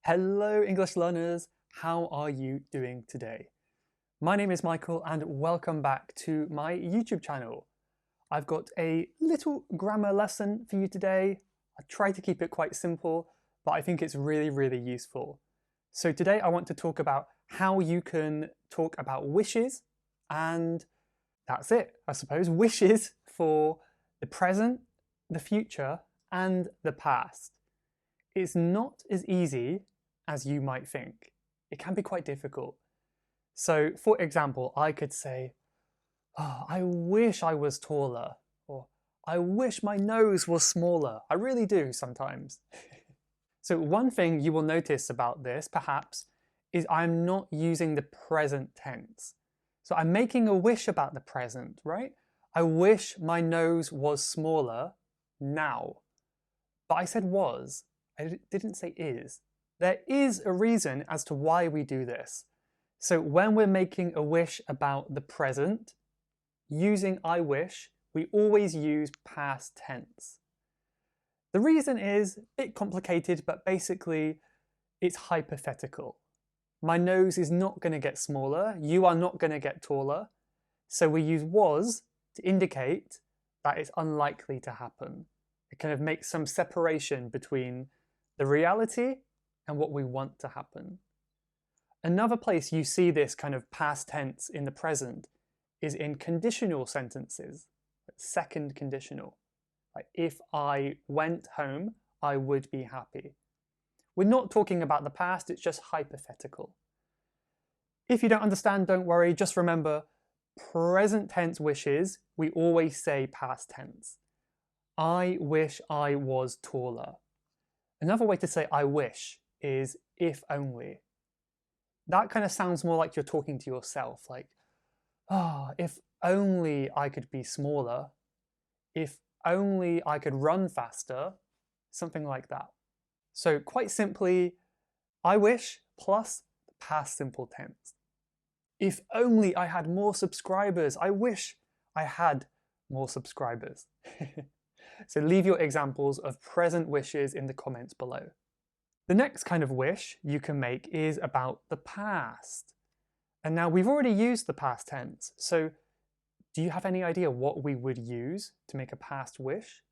Hello English learners, how are you doing today? My name is Michael and welcome back to my YouTube channel. I've got a little grammar lesson for you today. I try to keep it quite simple, but I think it's really useful. So today I want to talk about how you can talk about wishes, and that's it, I suppose. Wishes for the present, the future, and the past. It's not as easy as you might think. It can be quite difficult. So, for example, I could say, oh, I wish I was taller, or I wish my nose was smaller. I really do sometimes. So one thing you will notice about this, perhaps, is I'm not using the present tense. So I'm making a wish about the present, right? I wish my nose was smaller now. But I said was. I didn't say is. There is a reason as to why we do this. So when we're making a wish about the present, using I wish, we always use past tense. The reason is a bit complicated, but basically it's hypothetical. My nose is not going to get smaller, you are not going to get taller, so we use was to indicate that it's unlikely to happen. It kind of makes some separation between the reality and what we want to happen. Another place you see this kind of past tense in the present is in conditional sentences, second conditional. Like if I went home, I would be happy. We're not talking about the past, it's just hypothetical. If you don't understand, don't worry, just remember, present tense wishes, we always say past tense. I wish I was taller. Another way to say I wish is if only. That kind of sounds more like you're talking to yourself, like, oh, if only I could be smaller, if only I could run faster, something like that. So quite simply, I wish plus the past simple tense. If only I had more subscribers, I wish I had more subscribers. So leave your examples of present wishes in the comments below. The next kind of wish you can make is about the past. And now we've already used the past tense, so do you have any idea what we would use to make a past wish?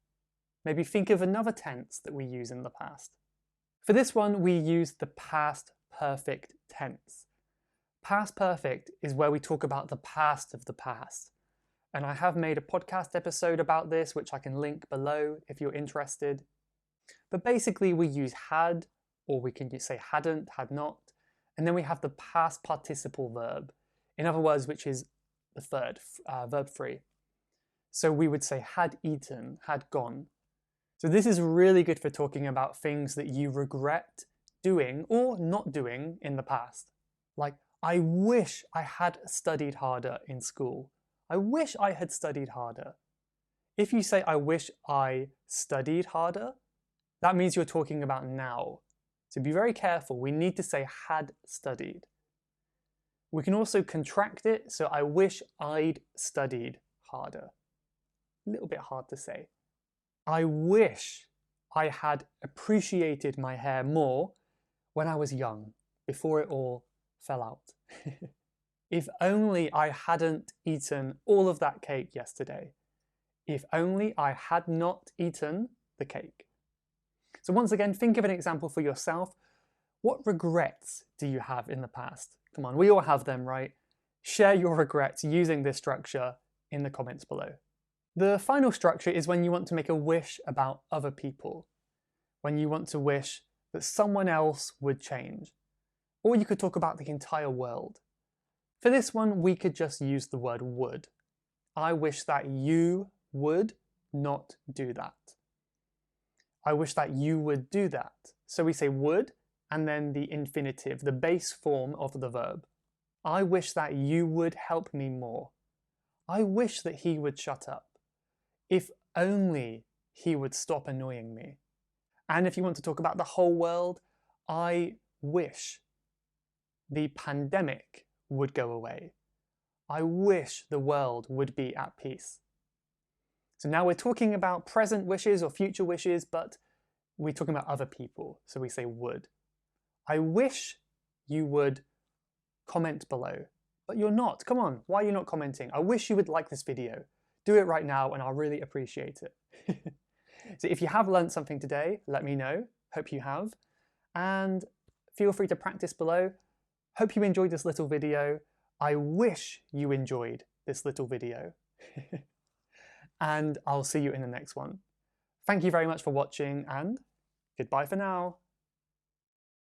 Maybe think of another tense that we use in the past. For this one, we use the past perfect tense. Past perfect is where we talk about the past of the past. And I have made a podcast episode about this, which I can link below if you're interested. But basically we use had, or we can say hadn't, had not, and then we have the past participle verb. In other words, which is the third, verb 3. So we would say had eaten, had gone. So this is really good for talking about things that you regret doing or not doing in the past. Like, I wish I had studied harder in school. I wish I had studied harder. If you say, I wish I studied harder, that means you're talking about now. So be very careful. We need to say had studied. We can also contract it, so I wish I'd studied harder. A little bit hard to say. I wish I had appreciated my hair more when I was young, before it all fell out. If only I hadn't eaten all of that cake yesterday. If only I had not eaten the cake. So once again, think of an example for yourself. What regrets do you have in the past? Come on, we all have them, right? Share your regrets using this structure in the comments below. The final structure is when you want to make a wish about other people. When you want to wish that someone else would change. Or you could talk about the entire world. For this one, we could just use the word would. I wish that you would not do that. I wish that you would do that. So we say would, and then the infinitive, the base form of the verb. I wish that you would help me more. I wish that he would shut up. If only he would stop annoying me. And if you want to talk about the whole world, I wish the pandemic would go away. I wish the world would be at peace. So now we're talking about present wishes or future wishes, but we're talking about other people, so we say would. I wish you would comment below, but you're not. Come on, why are you not commenting? I wish you would like this video. Do it right now and I'll really appreciate it. So if you have learned something today, let me know. Hope you have. And feel free to practice below. Hope you enjoyed this little video. I wish you enjoyed this little video. And I'll see you in the next one. Thank you very much for watching and goodbye for now.